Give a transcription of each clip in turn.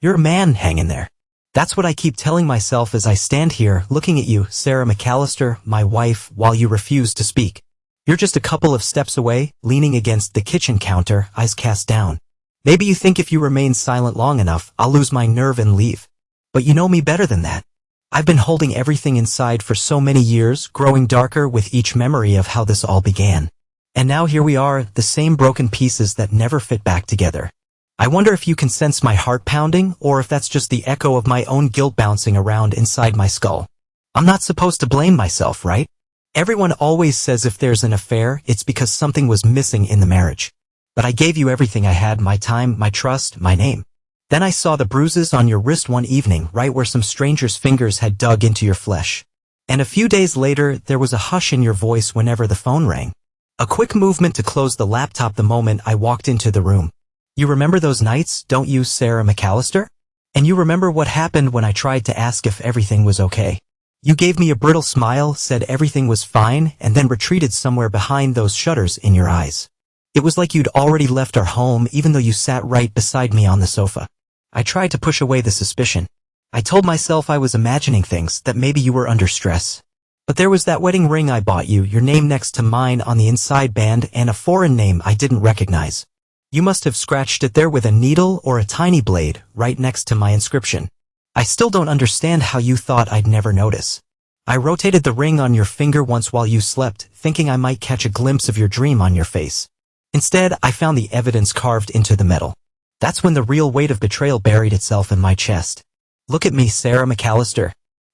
You're a man, hang in there. That's what I keep telling myself as I stand here looking at you, Sarah McAllister, my wife, while you refuse to speak. You're just a couple of steps away, leaning against the kitchen counter, eyes cast down. Maybe you think if you remain silent long enough, I'll lose my nerve and leave. But you know me better than that. I've been holding everything inside for so many years, growing darker with each memory of how this all began. And now here we are, the same broken pieces that never fit back together. I wonder if you can sense my heart pounding, or if that's just the echo of my own guilt bouncing around inside my skull. I'm not supposed to blame myself, right? Everyone always says if there's an affair, it's because something was missing in the marriage. But I gave you everything I had, my time, my trust, my name. Then I saw the bruises on your wrist one evening, right where some stranger's fingers had dug into your flesh. And a few days later, there was a hush in your voice whenever the phone rang. A quick movement to close the laptop the moment I walked into the room. You remember those nights, don't you, Sarah McAllister? And you remember what happened when I tried to ask if everything was okay. You gave me a brittle smile, said everything was fine, and then retreated somewhere behind those shutters in your eyes. It was like you'd already left our home even though you sat right beside me on the sofa. I tried to push away the suspicion. I told myself I was imagining things, that maybe you were under stress. But there was that wedding ring I bought you, your name next to mine on the inside band, and a foreign name I didn't recognize. You must have scratched it there with a needle or a tiny blade, right next to my inscription. I still don't understand how you thought I'd never notice. I rotated the ring on your finger once while you slept, thinking I might catch a glimpse of your dream on your face. Instead, I found the evidence carved into the metal. That's when the real weight of betrayal buried itself in my chest. Look at me, Sarah McAllister.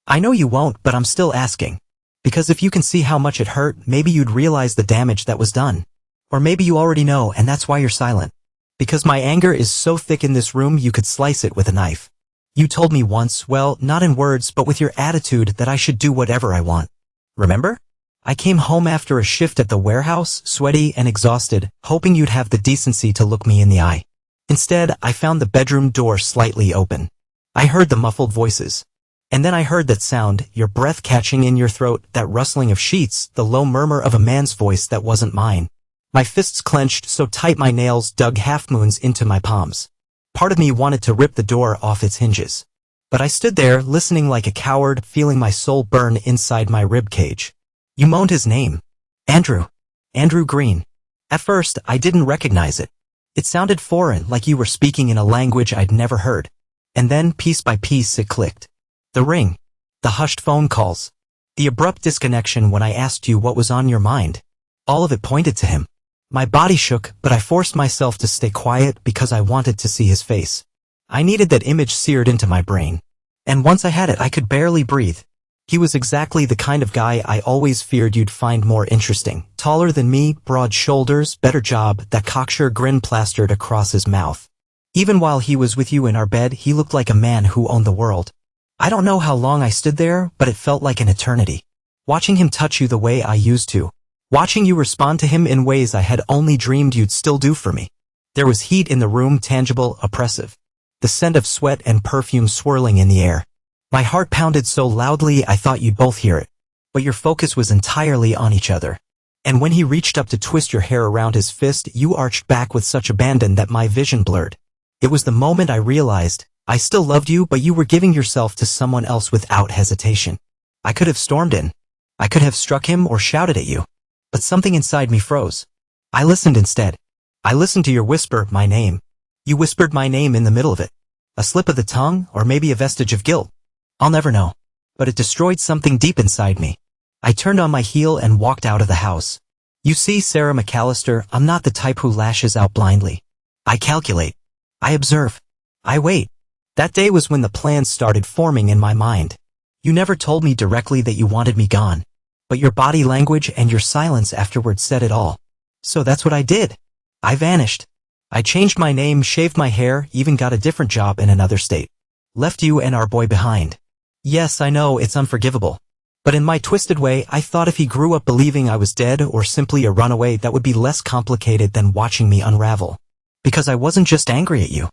I know you won't, but I'm still asking. Because if you can see how much it hurt, maybe you'd realize the damage that was done. Or maybe you already know and that's why you're silent. Because my anger is so thick in this room you could slice it with a knife. You told me once, well, not in words but with your attitude, that I should do whatever I want. Remember? I came home after a shift at the warehouse, sweaty and exhausted, hoping you'd have the decency to look me in the eye. Instead, I found the bedroom door slightly open. I heard the muffled voices. And then I heard that sound, your breath catching in your throat, that rustling of sheets, the low murmur of a man's voice that wasn't mine. My fists clenched so tight my nails dug half-moons into my palms. Part of me wanted to rip the door off its hinges. But I stood there, listening like a coward, feeling my soul burn inside my rib cage. You moaned his name. Andrew. Andrew Green. At first, I didn't recognize it. It sounded foreign, like you were speaking in a language I'd never heard. And then, piece by piece, it clicked. The ring. The hushed phone calls. The abrupt disconnection when I asked you what was on your mind. All of it pointed to him. My body shook, but I forced myself to stay quiet because I wanted to see his face. I needed that image seared into my brain. And once I had it, I could barely breathe. He was exactly the kind of guy I always feared you'd find more interesting. Taller than me, broad shoulders, better job, that cocksure grin plastered across his mouth. Even while he was with you in our bed, he looked like a man who owned the world. I don't know how long I stood there, but it felt like an eternity. Watching him touch you the way I used to. Watching you respond to him in ways I had only dreamed you'd still do for me. There was heat in the room, tangible, oppressive. The scent of sweat and perfume swirling in the air. My heart pounded so loudly I thought you'd both hear it. But your focus was entirely on each other. And when he reached up to twist your hair around his fist, you arched back with such abandon that my vision blurred. It was the moment I realized, I still loved you, but you were giving yourself to someone else without hesitation. I could have stormed in. I could have struck him or shouted at you. But something inside me froze. I listened instead. I listened to your whisper, my name. You whispered my name in the middle of it. A slip of the tongue, or maybe a vestige of guilt. I'll never know. But it destroyed something deep inside me. I turned on my heel and walked out of the house. You see, Sarah McAllister, I'm not the type who lashes out blindly. I calculate. I observe. I wait. That day was when the plans started forming in my mind. You never told me directly that you wanted me gone. But your body language and your silence afterward said it all. So that's what I did. I vanished. I changed my name, shaved my hair, even got a different job in another state. Left you and our boy behind. Yes, I know, it's unforgivable. But in my twisted way, I thought if he grew up believing I was dead or simply a runaway, that would be less complicated than watching me unravel. Because I wasn't just angry at you.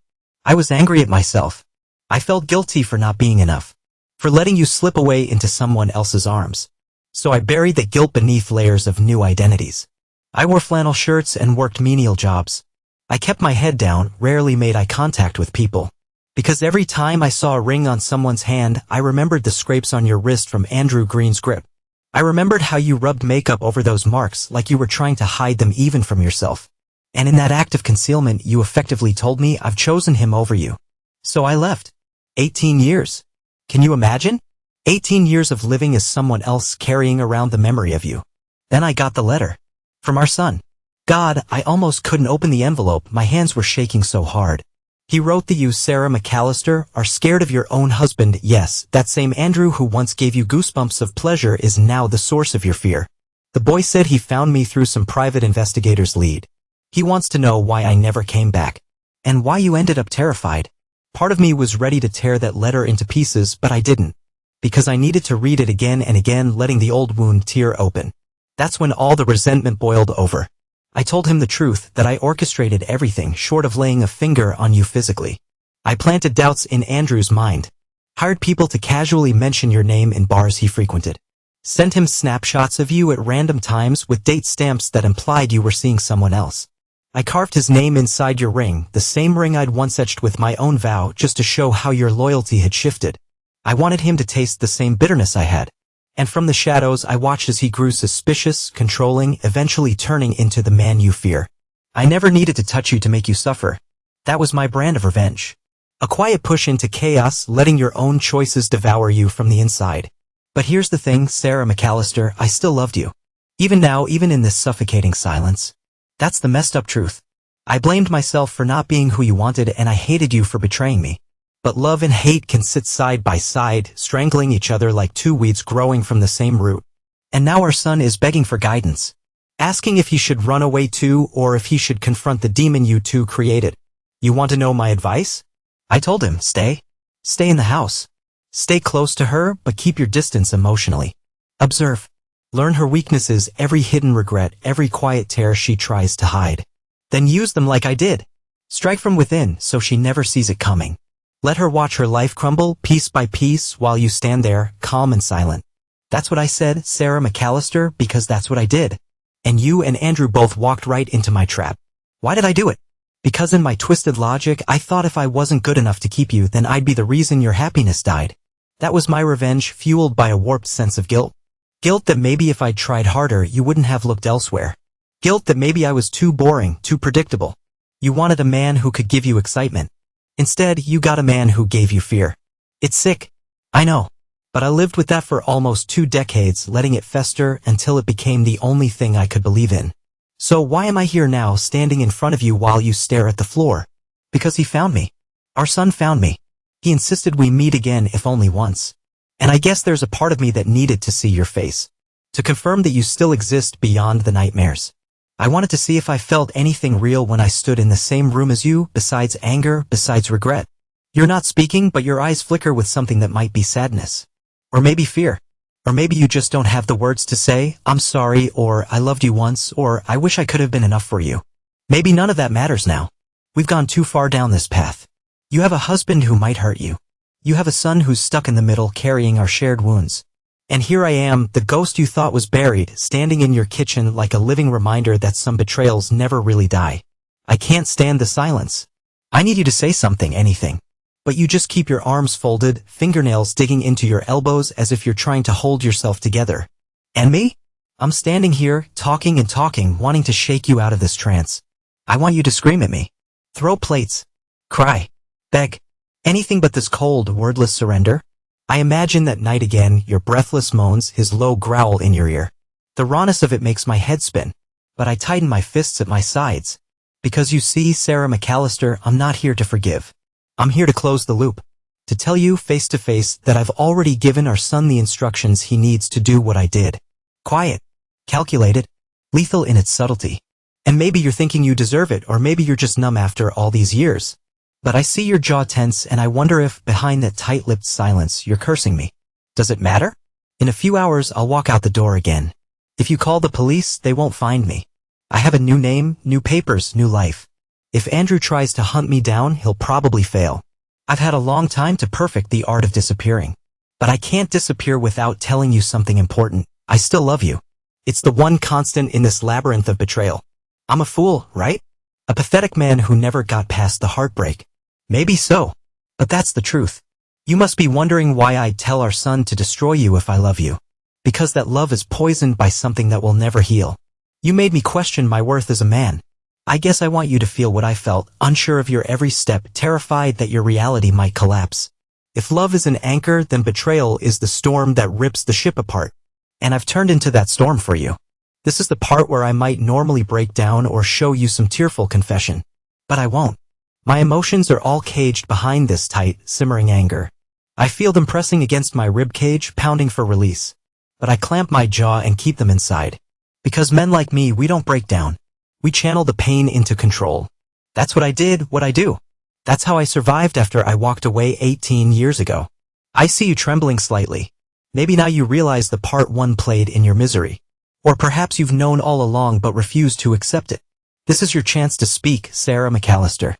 I was angry at myself. I felt guilty for not being enough. For letting you slip away into someone else's arms. So I buried the guilt beneath layers of new identities. I wore flannel shirts and worked menial jobs. I kept my head down, rarely made eye contact with people. Because every time I saw a ring on someone's hand, I remembered the scrapes on your wrist from Andrew Green's grip. I remembered how you rubbed makeup over those marks like you were trying to hide them even from yourself. And in that act of concealment, you effectively told me I've chosen him over you. So I left. 18 years. Can you imagine? 18 years of living as someone else, carrying around the memory of you. Then I got the letter. From our son. God, I almost couldn't open the envelope, my hands were shaking so hard. He wrote that you, Sarah McAllister, are scared of your own husband. Yes, that same Andrew who once gave you goosebumps of pleasure is now the source of your fear. The boy said he found me through some private investigator's lead. He wants to know why I never came back. And why you ended up terrified. Part of me was ready to tear that letter into pieces, but I didn't. Because I needed to read it again and again, letting the old wound tear open. That's when all the resentment boiled over. I told him the truth, that I orchestrated everything short of laying a finger on you physically. I planted doubts in Andrew's mind. Hired people to casually mention your name in bars he frequented. Sent him snapshots of you at random times with date stamps that implied you were seeing someone else. I carved his name inside your ring, the same ring I'd once etched with my own vow, just to show how your loyalty had shifted. I wanted him to taste the same bitterness I had. And from the shadows I watched as he grew suspicious, controlling, eventually turning into the man you fear. I never needed to touch you to make you suffer. That was my brand of revenge. A quiet push into chaos, letting your own choices devour you from the inside. But here's the thing, Sarah McAllister, I still loved you. Even now, even in this suffocating silence. That's the messed up truth. I blamed myself for not being who you wanted, and I hated you for betraying me. But love and hate can sit side by side, strangling each other like two weeds growing from the same root. And now our son is begging for guidance. Asking if he should run away too, or if he should confront the demon you two created. You want to know my advice? I told him, stay. Stay in the house. Stay close to her, but keep your distance emotionally. Observe. Learn her weaknesses, every hidden regret, every quiet tear she tries to hide. Then use them like I did. Strike from within, so she never sees it coming. Let her watch her life crumble, piece by piece, while you stand there, calm and silent. That's what I said, Sarah McAllister, because that's what I did. And you and Andrew both walked right into my trap. Why did I do it? Because in my twisted logic, I thought if I wasn't good enough to keep you, then I'd be the reason your happiness died. That was my revenge, fueled by a warped sense of guilt. Guilt that maybe if I'd tried harder, you wouldn't have looked elsewhere. Guilt that maybe I was too boring, too predictable. You wanted a man who could give you excitement. Instead, you got a man who gave you fear. It's sick. I know. But I lived with that for almost 2 decades, letting it fester until it became the only thing I could believe in. So why am I here now, standing in front of you while you stare at the floor? Because he found me. Our son found me. He insisted we meet again, if only once. And I guess there's a part of me that needed to see your face. To confirm that you still exist beyond the nightmares. I wanted to see if I felt anything real when I stood in the same room as you, besides anger, besides regret. You're not speaking, but your eyes flicker with something that might be sadness. Or maybe fear. Or maybe you just don't have the words to say, I'm sorry, or I loved you once, or I wish I could have been enough for you. Maybe none of that matters now. We've gone too far down this path. You have a husband who might hurt you. You have a son who's stuck in the middle, carrying our shared wounds. And here I am, the ghost you thought was buried, standing in your kitchen like a living reminder that some betrayals never really die. I can't stand the silence. I need you to say something, anything. But you just keep your arms folded, fingernails digging into your elbows as if you're trying to hold yourself together. And me? I'm standing here, talking and talking, wanting to shake you out of this trance. I want you to scream at me. Throw plates. Cry. Beg. Anything but this cold, wordless surrender. I imagine that night again, your breathless moans, his low growl in your ear. The rawness of it makes my head spin. But I tighten my fists at my sides. Because you see, Sarah McAllister, I'm not here to forgive. I'm here to close the loop. To tell you face to face that I've already given our son the instructions he needs to do what I did. Quiet. Calculated. Lethal in its subtlety. And maybe you're thinking you deserve it, or maybe you're just numb after all these years. But I see your jaw tense, and I wonder if, behind that tight-lipped silence, you're cursing me. Does it matter? In a few hours, I'll walk out the door again. If you call the police, they won't find me. I have a new name, new papers, new life. If Andrew tries to hunt me down, he'll probably fail. I've had a long time to perfect the art of disappearing. But I can't disappear without telling you something important. I still love you. It's the one constant in this labyrinth of betrayal. I'm a fool, right? A pathetic man who never got past the heartbreak. Maybe so. But that's the truth. You must be wondering why I'd tell our son to destroy you if I love you. Because that love is poisoned by something that will never heal. You made me question my worth as a man. I guess I want you to feel what I felt, unsure of your every step, terrified that your reality might collapse. If love is an anchor, then betrayal is the storm that rips the ship apart. And I've turned into that storm for you. This is the part where I might normally break down or show you some tearful confession. But I won't. My emotions are all caged behind this tight, simmering anger. I feel them pressing against my ribcage, pounding for release. But I clamp my jaw and keep them inside. Because men like me, we don't break down. We channel the pain into control. That's what I did, what I do. That's how I survived after I walked away 18 years ago. I see you trembling slightly. Maybe now you realize the part one played in your misery. Or perhaps you've known all along but refused to accept it. This is your chance to speak, Sarah McAllister.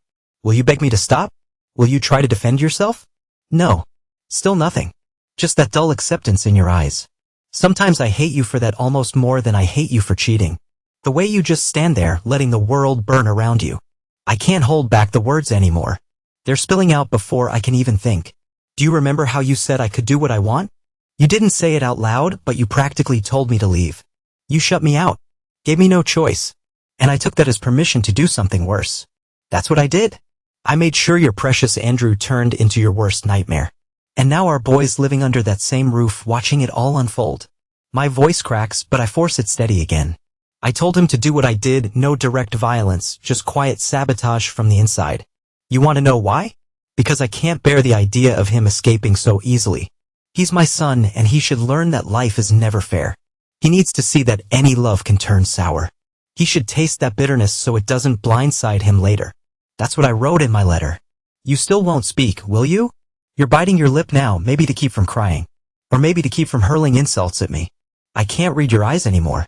Will you beg me to stop? Will you try to defend yourself? No. Still nothing. Just that dull acceptance in your eyes. Sometimes I hate you for that almost more than I hate you for cheating. The way you just stand there, letting the world burn around you. I can't hold back the words anymore. They're spilling out before I can even think. Do you remember how you said I could do what I want? You didn't say it out loud, but you practically told me to leave. You shut me out. Gave me no choice. And I took that as permission to do something worse. That's what I did. I made sure your precious Andrew turned into your worst nightmare. And now our boy's living under that same roof watching it all unfold. My voice cracks, but I force it steady again. I told him to do what I did, no direct violence, just quiet sabotage from the inside. You want to know why? Because I can't bear the idea of him escaping so easily. He's my son, and he should learn that life is never fair. He needs to see that any love can turn sour. He should taste that bitterness so it doesn't blindside him later. That's what I wrote in my letter. You still won't speak, will you? You're biting your lip now, maybe to keep from crying. Or maybe to keep from hurling insults at me. I can't read your eyes anymore.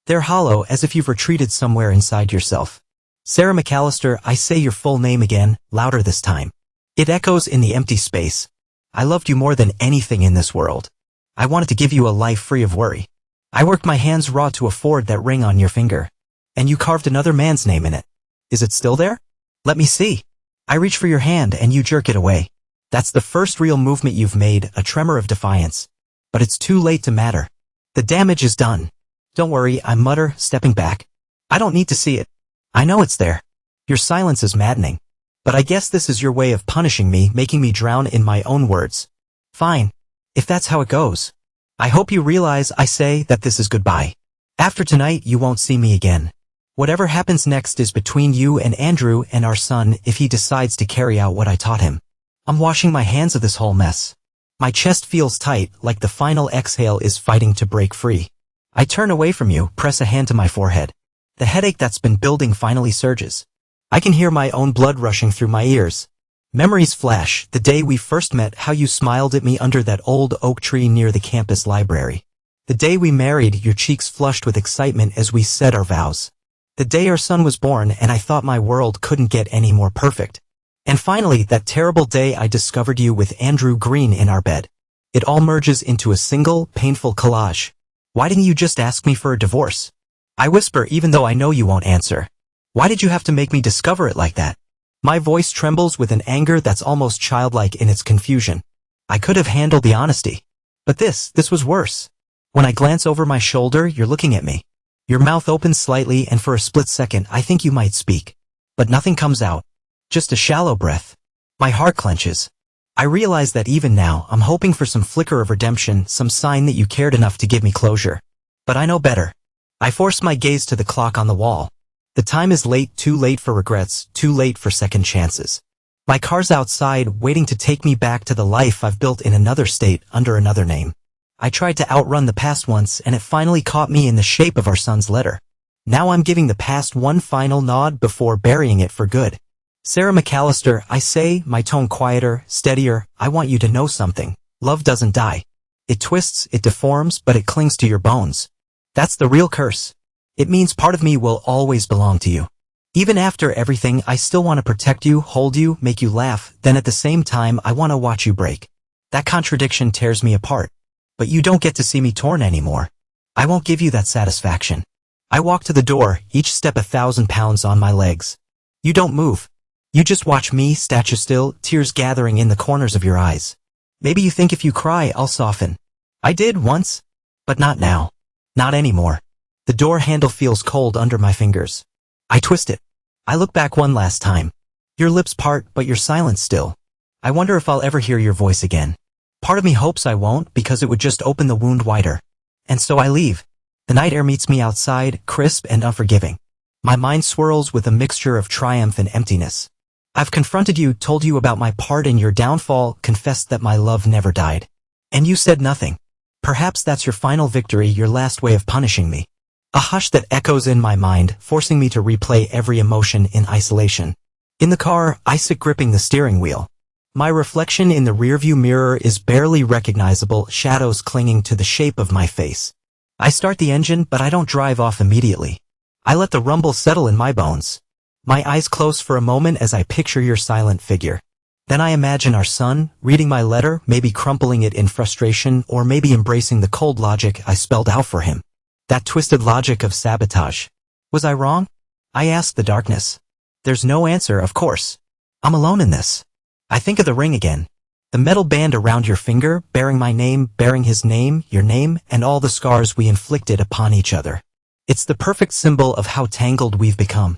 They're hollow, as if you've retreated somewhere inside yourself. Sarah McAllister, I say your full name again, louder this time. It echoes in the empty space. I loved you more than anything in this world. I wanted to give you a life free of worry. I worked my hands raw to afford that ring on your finger. And you carved another man's name in it. Is it still there? Let me see. I reach for your hand and you jerk it away. That's the first real movement you've made, a tremor of defiance. But it's too late to matter. The damage is done. Don't worry, I mutter, stepping back. I don't need to see it. I know it's there. Your silence is maddening. But I guess this is your way of punishing me, making me drown in my own words. Fine. If that's how it goes. I hope you realize I say that this is goodbye. After tonight, you won't see me again. Whatever happens next is between you and Andrew and our son if he decides to carry out what I taught him. I'm washing my hands of this whole mess. My chest feels tight, like the final exhale is fighting to break free. I turn away from you, press a hand to my forehead. The headache that's been building finally surges. I can hear my own blood rushing through my ears. Memories flash, the day we first met, how you smiled at me under that old oak tree near the campus library. The day we married, your cheeks flushed with excitement as we said our vows. The day our son was born and I thought my world couldn't get any more perfect. And finally, that terrible day I discovered you with Andrew Green in our bed. It all merges into a single, painful collage. Why didn't you just ask me for a divorce? I whisper even though I know you won't answer. Why did you have to make me discover it like that? My voice trembles with an anger that's almost childlike in its confusion. I could have handled the honesty. But this was worse. When I glance over my shoulder, you're looking at me. Your mouth opens slightly and for a split second I think you might speak. But nothing comes out. Just a shallow breath. My heart clenches. I realize that even now, I'm hoping for some flicker of redemption, some sign that you cared enough to give me closure. But I know better. I force my gaze to the clock on the wall. The time is late, too late for regrets, too late for second chances. My car's outside, waiting to take me back to the life I've built in another state, under another name. I tried to outrun the past once, and it finally caught me in the shape of our son's letter. Now I'm giving the past one final nod before burying it for good. Sarah McAllister, I say, my tone quieter, steadier, I want you to know something. Love doesn't die. It twists, it deforms, but it clings to your bones. That's the real curse. It means part of me will always belong to you. Even after everything, I still want to protect you, hold you, make you laugh, then at the same time I want to watch you break. That contradiction tears me apart. But you don't get to see me torn anymore. I won't give you that satisfaction. I walk to the door, each step 1,000 pounds on my legs. You don't move. You just watch me, statue still, tears gathering in the corners of your eyes. Maybe you think if you cry, I'll soften. I did once, but not now. Not anymore. The door handle feels cold under my fingers. I twist it. I look back one last time. Your lips part, but you're silent still. I wonder if I'll ever hear your voice again. Part of me hopes I won't, because it would just open the wound wider. And so I leave. The night air meets me outside, crisp and unforgiving. My mind swirls with a mixture of triumph and emptiness. I've confronted you, told you about my part in your downfall, confessed that my love never died. And you said nothing. Perhaps that's your final victory, your last way of punishing me. A hush that echoes in my mind, forcing me to replay every emotion in isolation. In the car, I sit gripping the steering wheel. My reflection in the rearview mirror is barely recognizable, shadows clinging to the shape of my face. I start the engine, but I don't drive off immediately. I let the rumble settle in my bones. My eyes close for a moment as I picture your silent figure. Then I imagine our son, reading my letter, maybe crumpling it in frustration, or maybe embracing the cold logic I spelled out for him. That twisted logic of sabotage. Was I wrong? I ask the darkness. There's no answer, of course. I'm alone in this. I think of the ring again. The metal band around your finger, bearing my name, bearing his name, your name, and all the scars we inflicted upon each other. It's the perfect symbol of how tangled we've become.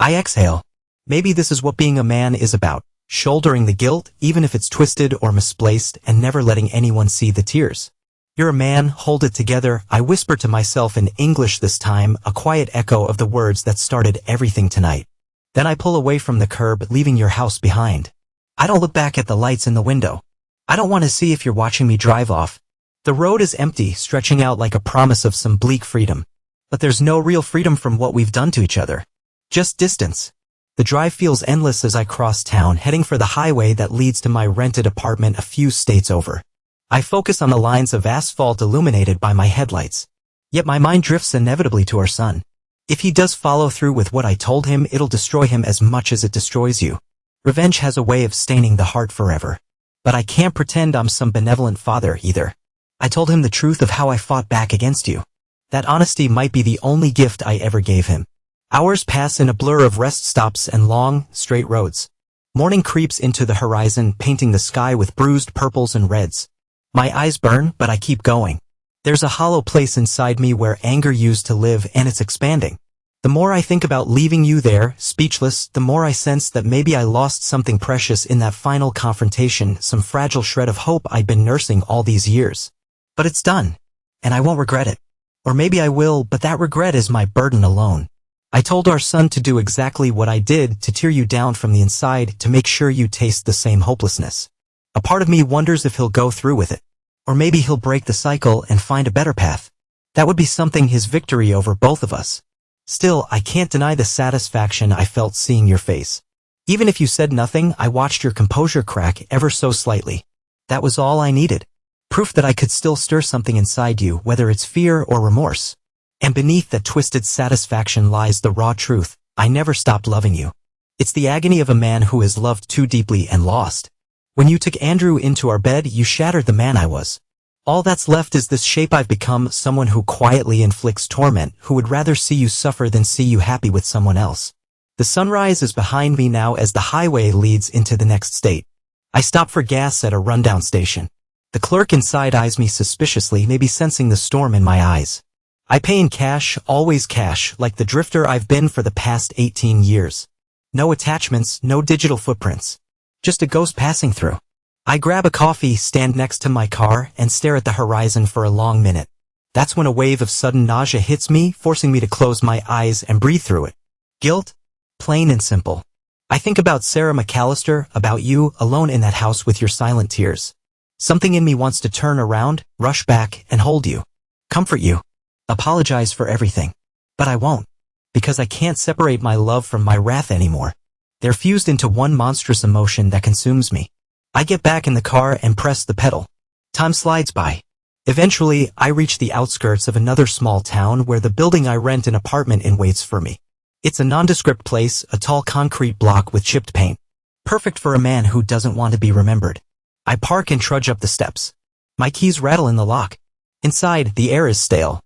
I exhale. Maybe this is what being a man is about, shouldering the guilt, even if it's twisted or misplaced, and never letting anyone see the tears. You're a man, hold it together, I whisper to myself in English this time, a quiet echo of the words that started everything tonight. Then I pull away from the curb, leaving your house behind. I don't look back at the lights in the window. I don't want to see if you're watching me drive off. The road is empty, stretching out like a promise of some bleak freedom. But there's no real freedom from what we've done to each other. Just distance. The drive feels endless as I cross town, heading for the highway that leads to my rented apartment a few states over. I focus on the lines of asphalt illuminated by my headlights. Yet my mind drifts inevitably to our son. If he does follow through with what I told him, it'll destroy him as much as it destroys you. Revenge has a way of staining the heart forever. But I can't pretend I'm some benevolent father either. I told him the truth of how I fought back against you. That honesty might be the only gift I ever gave him. Hours pass in a blur of rest stops and long, straight roads. Morning creeps into the horizon, painting the sky with bruised purples and reds. My eyes burn, but I keep going. There's a hollow place inside me where anger used to live, and it's expanding. The more I think about leaving you there, speechless, the more I sense that maybe I lost something precious in that final confrontation, some fragile shred of hope I'd been nursing all these years. But it's done, and I won't regret it. Or maybe I will, but that regret is my burden alone. I told our son to do exactly what I did, to tear you down from the inside, to make sure you taste the same hopelessness. A part of me wonders if he'll go through with it. Or maybe he'll break the cycle and find a better path. That would be something, his victory over both of us. Still, I can't deny the satisfaction I felt seeing your face. Even if you said nothing, I watched your composure crack ever so slightly. That was all I needed. Proof that I could still stir something inside you, whether it's fear or remorse. And beneath that twisted satisfaction lies the raw truth. I never stopped loving you. It's the agony of a man who has loved too deeply and lost. When you took Andrew into our bed, you shattered the man I was. All that's left is this shape I've become, someone who quietly inflicts torment, who would rather see you suffer than see you happy with someone else. The sunrise is behind me now as the highway leads into the next state. I stop for gas at a rundown station. The clerk inside eyes me suspiciously, maybe sensing the storm in my eyes. I pay in cash, always cash, like the drifter I've been for the past 18 years. No attachments, no digital footprints. Just a ghost passing through. I grab a coffee, stand next to my car, and stare at the horizon for a long minute. That's when a wave of sudden nausea hits me, forcing me to close my eyes and breathe through it. Guilt? Plain and simple. I think about Sarah McAllister, about you, alone in that house with your silent tears. Something in me wants to turn around, rush back, and hold you. Comfort you. Apologize for everything. But I won't. Because I can't separate my love from my wrath anymore. They're fused into one monstrous emotion that consumes me. I get back in the car and press the pedal. Time slides by. Eventually, I reach the outskirts of another small town where the building I rent an apartment in waits for me. It's a nondescript place, a tall concrete block with chipped paint. Perfect for a man who doesn't want to be remembered. I park and trudge up the steps. My keys rattle in the lock. Inside, the air is stale.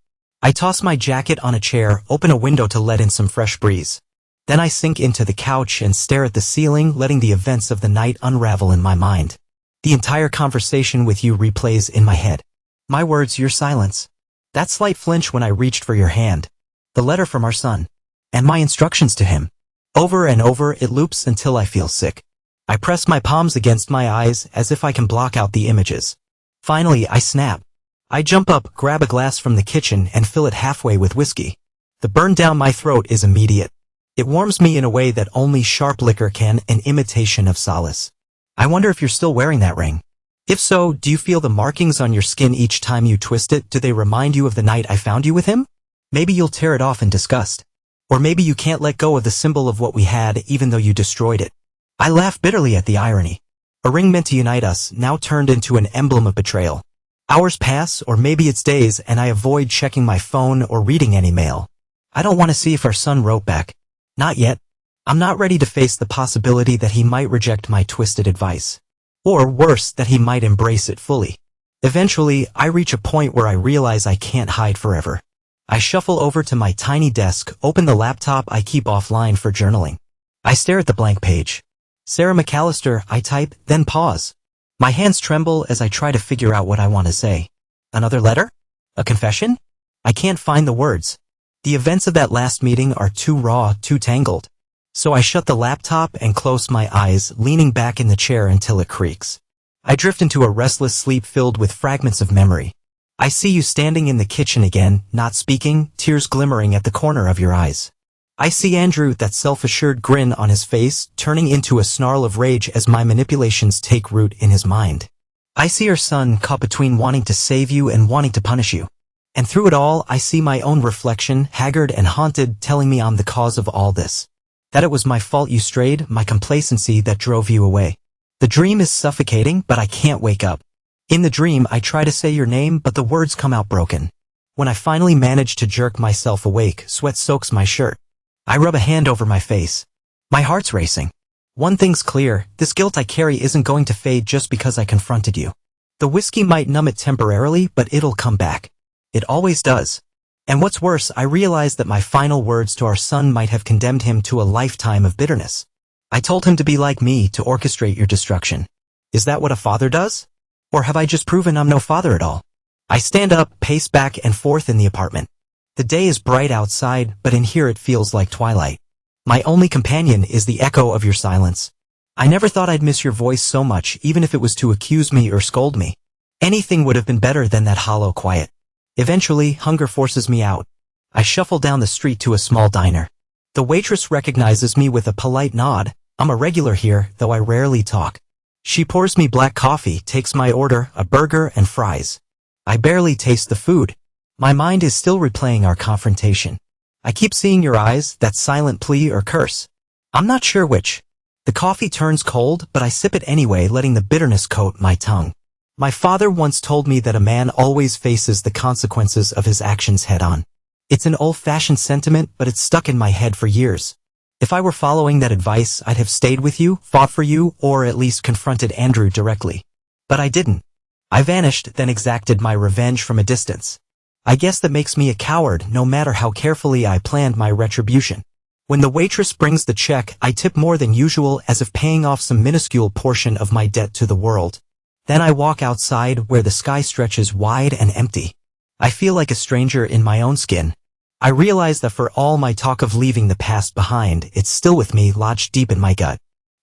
I toss my jacket on a chair, open a window to let in some fresh breeze. Then I sink into the couch and stare at the ceiling, letting the events of the night unravel in my mind. The entire conversation with you replays in my head. My words, your silence. That slight flinch when I reached for your hand. The letter from our son. And my instructions to him. Over and over it loops until I feel sick. I press my palms against my eyes as if I can block out the images. Finally, I snap. I jump up, grab a glass from the kitchen and fill it halfway with whiskey. The burn down my throat is immediate. It warms me in a way that only sharp liquor can, an imitation of solace. I wonder if you're still wearing that ring. If so, do you feel the markings on your skin each time you twist it? Do they remind you of the night I found you with him? Maybe you'll tear it off in disgust. Or maybe you can't let go of the symbol of what we had even though you destroyed it. I laugh bitterly at the irony. A ring meant to unite us, now turned into an emblem of betrayal. Hours pass, or maybe it's days, and I avoid checking my phone or reading any mail. I don't want to see if our son wrote back. Not yet. I'm not ready to face the possibility that he might reject my twisted advice. Or worse, that he might embrace it fully. Eventually, I reach a point where I realize I can't hide forever. I shuffle over to my tiny desk, open the laptop I keep offline for journaling. I stare at the blank page. Sarah McAllister, I type, then pause. My hands tremble as I try to figure out what I want to say. Another letter? A confession? I can't find the words. The events of that last meeting are too raw, too tangled. So I shut the laptop and close my eyes, leaning back in the chair until it creaks. I drift into a restless sleep filled with fragments of memory. I see you standing in the kitchen again, not speaking, tears glimmering at the corner of your eyes. I see Andrew, that self-assured grin on his face, turning into a snarl of rage as my manipulations take root in his mind. I see our son caught between wanting to save you and wanting to punish you. And through it all, I see my own reflection, haggard and haunted, telling me I'm the cause of all this. That it was my fault you strayed, my complacency that drove you away. The dream is suffocating, but I can't wake up. In the dream, I try to say your name, but the words come out broken. When I finally manage to jerk myself awake, sweat soaks my shirt. I rub a hand over my face. My heart's racing. One thing's clear, this guilt I carry isn't going to fade just because I confronted you. The whiskey might numb it temporarily, but it'll come back. It always does. And what's worse, I realize that my final words to our son might have condemned him to a lifetime of bitterness. I told him to be like me, to orchestrate your destruction. Is that what a father does? Or have I just proven I'm no father at all? I stand up, pace back and forth in the apartment. The day is bright outside, but in here it feels like twilight. My only companion is the echo of your silence. I never thought I'd miss your voice so much, even if it was to accuse me or scold me. Anything would have been better than that hollow quiet. Eventually, hunger forces me out. I shuffle down the street to a small diner. The waitress recognizes me with a polite nod. I'm a regular here, though I rarely talk. She pours me black coffee, takes my order, a burger and fries. I barely taste the food. My mind is still replaying our confrontation. I keep seeing your eyes, that silent plea or curse. I'm not sure which. The coffee turns cold, but I sip it anyway, letting the bitterness coat my tongue. My father once told me that a man always faces the consequences of his actions head-on. It's an old-fashioned sentiment, but it's stuck in my head for years. If I were following that advice, I'd have stayed with you, fought for you, or at least confronted Andrew directly. But I didn't. I vanished, then exacted my revenge from a distance. I guess that makes me a coward, no matter how carefully I planned my retribution. When the waitress brings the check, I tip more than usual, as if paying off some minuscule portion of my debt to the world. Then I walk outside, where the sky stretches wide and empty. I feel like a stranger in my own skin. I realize that for all my talk of leaving the past behind, it's still with me, lodged deep in my gut.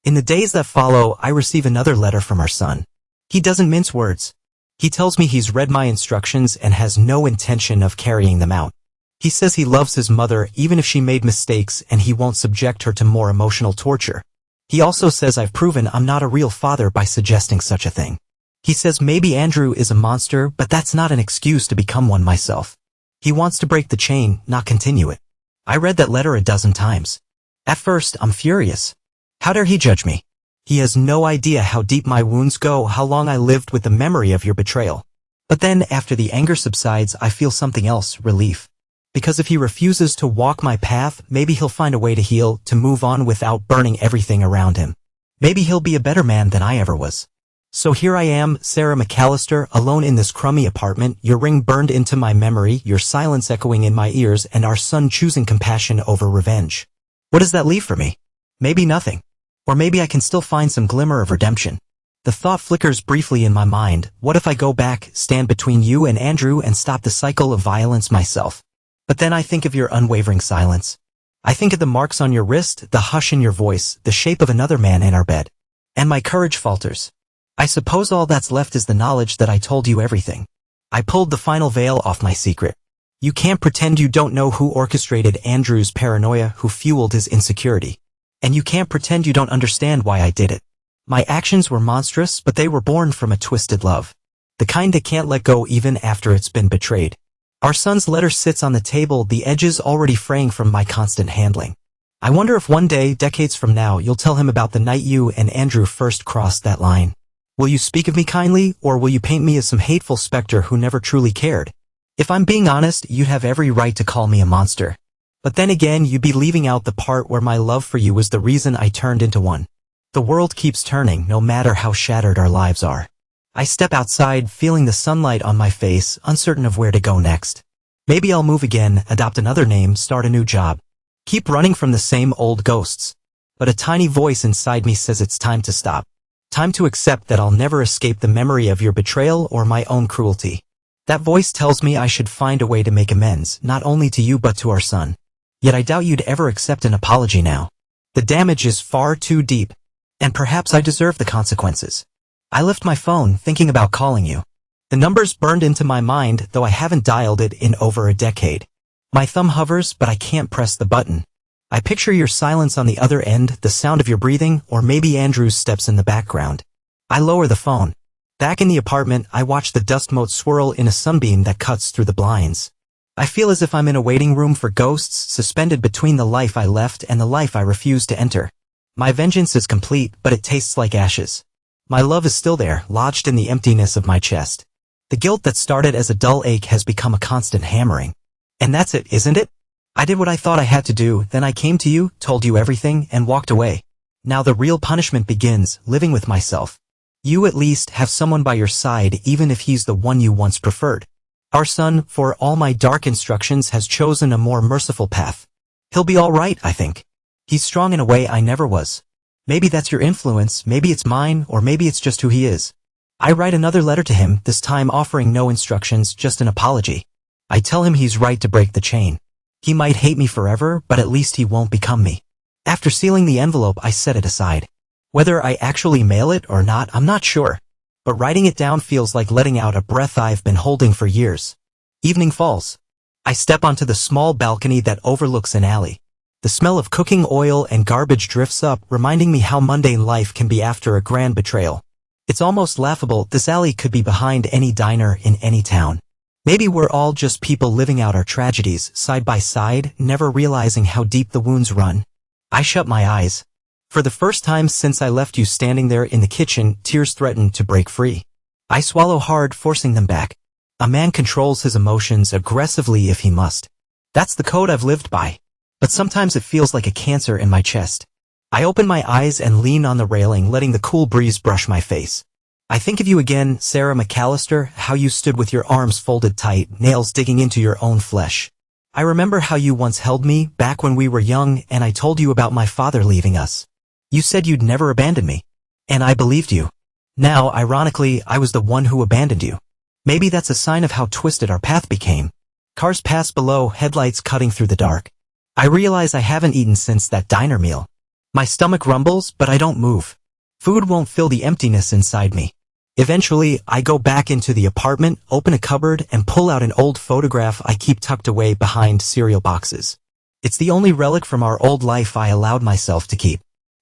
In the days that follow, I receive another letter from our son. He doesn't mince words. He tells me he's read my instructions and has no intention of carrying them out. He says he loves his mother even if she made mistakes, and he won't subject her to more emotional torture. He also says I've proven I'm not a real father by suggesting such a thing. He says maybe Andrew is a monster, but that's not an excuse to become one myself. He wants to break the chain, not continue it. I read that letter a dozen times. At first, I'm furious. How dare he judge me? He has no idea how deep my wounds go, how long I lived with the memory of your betrayal. But then, after the anger subsides, I feel something else, relief. Because if he refuses to walk my path, maybe he'll find a way to heal, to move on without burning everything around him. Maybe he'll be a better man than I ever was. So here I am, Sarah McAllister, alone in this crummy apartment, your ring burned into my memory, your silence echoing in my ears, and our son choosing compassion over revenge. What does that leave for me? Maybe nothing. Or maybe I can still find some glimmer of redemption. The thought flickers briefly in my mind. What if I go back, stand between you and Andrew and stop the cycle of violence myself? But then I think of your unwavering silence. I think of the marks on your wrist, the hush in your voice, the shape of another man in our bed. And my courage falters. I suppose all that's left is the knowledge that I told you everything. I pulled the final veil off my secret. You can't pretend you don't know who orchestrated Andrew's paranoia, who fueled his insecurity. And you can't pretend you don't understand why I did it. My actions were monstrous, but they were born from a twisted love. The kind that can't let go even after it's been betrayed. Our son's letter sits on the table, the edges already fraying from my constant handling. I wonder if one day, decades from now, you'll tell him about the night you and Andrew first crossed that line. Will you speak of me kindly, or will you paint me as some hateful specter who never truly cared? If I'm being honest, you'd have every right to call me a monster. But then again, you'd be leaving out the part where my love for you was the reason I turned into one. The world keeps turning, no matter how shattered our lives are. I step outside, feeling the sunlight on my face, uncertain of where to go next. Maybe I'll move again, adopt another name, start a new job. Keep running from the same old ghosts. But a tiny voice inside me says it's time to stop. Time to accept that I'll never escape the memory of your betrayal or my own cruelty. That voice tells me I should find a way to make amends, not only to you but to our son. Yet I doubt you'd ever accept an apology now. The damage is far too deep. And perhaps I deserve the consequences. I left my phone, thinking about calling you. The number's burned into my mind, though I haven't dialed it in over a decade. My thumb hovers, but I can't press the button. I picture your silence on the other end, the sound of your breathing, or maybe Andrew's steps in the background. I lower the phone. Back in the apartment, I watch the dust mote swirl in a sunbeam that cuts through the blinds. I feel as if I'm in a waiting room for ghosts, suspended between the life I left and the life I refused to enter. My vengeance is complete, but it tastes like ashes. My love is still there, lodged in the emptiness of my chest. The guilt that started as a dull ache has become a constant hammering. And that's it, isn't it? I did what I thought I had to do, then I came to you, told you everything, and walked away. Now the real punishment begins, living with myself. You at least have someone by your side, even if he's the one you once preferred. Our son, for all my dark instructions, has chosen a more merciful path. He'll be all right, I think. He's strong in a way I never was. Maybe that's your influence, maybe it's mine, or maybe it's just who he is. I write another letter to him, this time offering no instructions, just an apology. I tell him he's right to break the chain. He might hate me forever, but at least he won't become me. After sealing the envelope, I set it aside. Whether I actually mail it or not, I'm not sure. But writing it down feels like letting out a breath I've been holding for years. Evening falls. I step onto the small balcony that overlooks an alley. The smell of cooking oil and garbage drifts up, reminding me how mundane life can be after a grand betrayal. It's almost laughable, this alley could be behind any diner in any town. Maybe we're all just people living out our tragedies, side by side, never realizing how deep the wounds run. I shut my eyes. For the first time since I left you standing there in the kitchen, tears threaten to break free. I swallow hard, forcing them back. A man controls his emotions aggressively if he must. That's the code I've lived by. But sometimes it feels like a cancer in my chest. I open my eyes and lean on the railing, letting the cool breeze brush my face. I think of you again, Sarah McAllister, how you stood with your arms folded tight, nails digging into your own flesh. I remember how you once held me, back when we were young, and I told you about my father leaving us. You said you'd never abandon me. And I believed you. Now, ironically, I was the one who abandoned you. Maybe that's a sign of how twisted our path became. Cars pass below, headlights cutting through the dark. I realize I haven't eaten since that diner meal. My stomach rumbles, but I don't move. Food won't fill the emptiness inside me. Eventually, I go back into the apartment, open a cupboard, and pull out an old photograph I keep tucked away behind cereal boxes. It's the only relic from our old life I allowed myself to keep.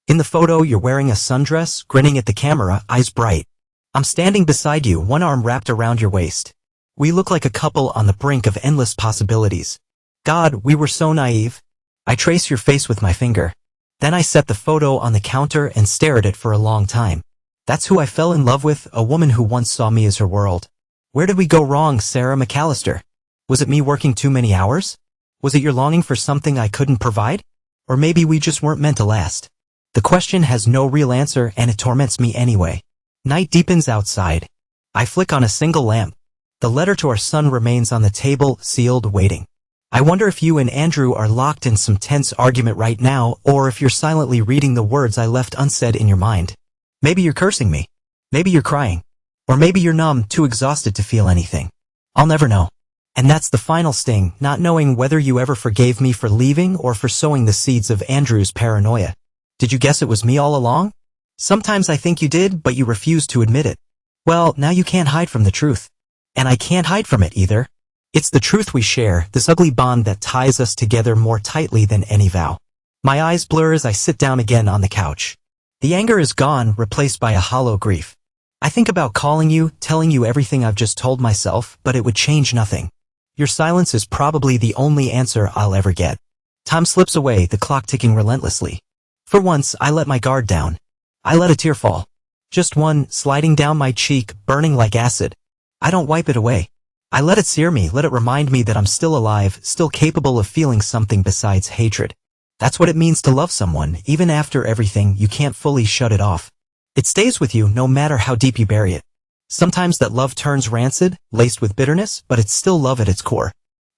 In the photo, you're wearing a sundress, grinning at the camera, eyes bright. I'm standing beside you, one arm wrapped around your waist. We look like a couple on the brink of endless possibilities. God, we were so naive. I trace your face with my finger. Then I set the photo on the counter and stare at it for a long time. That's who I fell in love with, a woman who once saw me as her world. Where did we go wrong, Sarah McAllister? Was it me working too many hours? Was it your longing for something I couldn't provide? Or maybe we just weren't meant to last? The question has no real answer, and it torments me anyway. Night deepens outside. I flick on a single lamp. The letter to our son remains on the table, sealed, waiting. I wonder if you and Andrew are locked in some tense argument right now, or if you're silently reading the words I left unsaid in your mind. Maybe you're cursing me. Maybe you're crying. Or maybe you're numb, too exhausted to feel anything. I'll never know. And that's the final sting, not knowing whether you ever forgave me for leaving or for sowing the seeds of Andrew's paranoia. Did you guess it was me all along? Sometimes I think you did, but you refused to admit it. Well, now you can't hide from the truth. And I can't hide from it either. It's the truth we share, this ugly bond that ties us together more tightly than any vow. My eyes blur as I sit down again on the couch. The anger is gone, replaced by a hollow grief. I think about calling you, telling you everything I've just told myself, but it would change nothing. Your silence is probably the only answer I'll ever get. Time slips away, the clock ticking relentlessly. For once, I let my guard down. I let a tear fall. Just one, sliding down my cheek, burning like acid. I don't wipe it away. I let it sear me, let it remind me that I'm still alive, still capable of feeling something besides hatred. That's what it means to love someone, even after everything, you can't fully shut it off. It stays with you no matter how deep you bury it. Sometimes that love turns rancid, laced with bitterness, but it's still love at its core.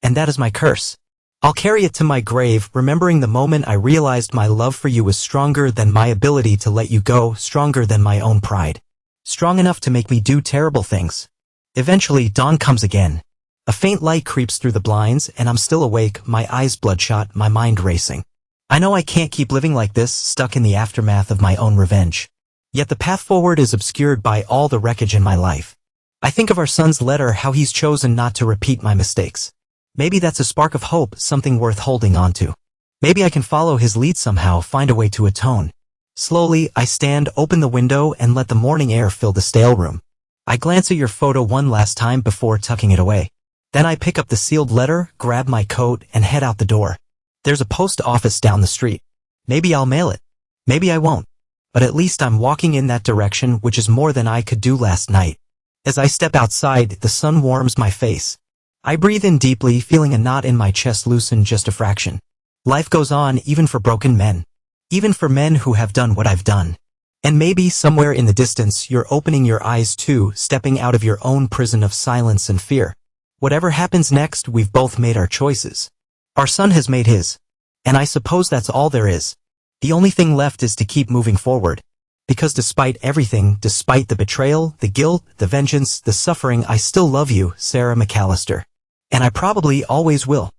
And that is my curse. I'll carry it to my grave, remembering the moment I realized my love for you was stronger than my ability to let you go, stronger than my own pride. Strong enough to make me do terrible things. Eventually, dawn comes again. A faint light creeps through the blinds, and I'm still awake, my eyes bloodshot, my mind racing. I know I can't keep living like this, stuck in the aftermath of my own revenge. Yet the path forward is obscured by all the wreckage in my life. I think of our son's letter, how he's chosen not to repeat my mistakes. Maybe that's a spark of hope, something worth holding on to. Maybe I can follow his lead somehow, find a way to atone. Slowly, I stand, open the window, and let the morning air fill the stale room. I glance at your photo one last time before tucking it away. Then I pick up the sealed letter, grab my coat, and head out the door. There's a post office down the street. Maybe I'll mail it. Maybe I won't. But at least I'm walking in that direction, which is more than I could do last night. As I step outside, the sun warms my face. I breathe in deeply, feeling a knot in my chest loosen just a fraction. Life goes on, even for broken men. Even for men who have done what I've done. And maybe somewhere in the distance, you're opening your eyes too, stepping out of your own prison of silence and fear. Whatever happens next, we've both made our choices. Our son has made his. And I suppose that's all there is. The only thing left is to keep moving forward. Because despite everything, despite the betrayal, the guilt, the vengeance, the suffering, I still love you, Sarah McAllister. And I probably always will.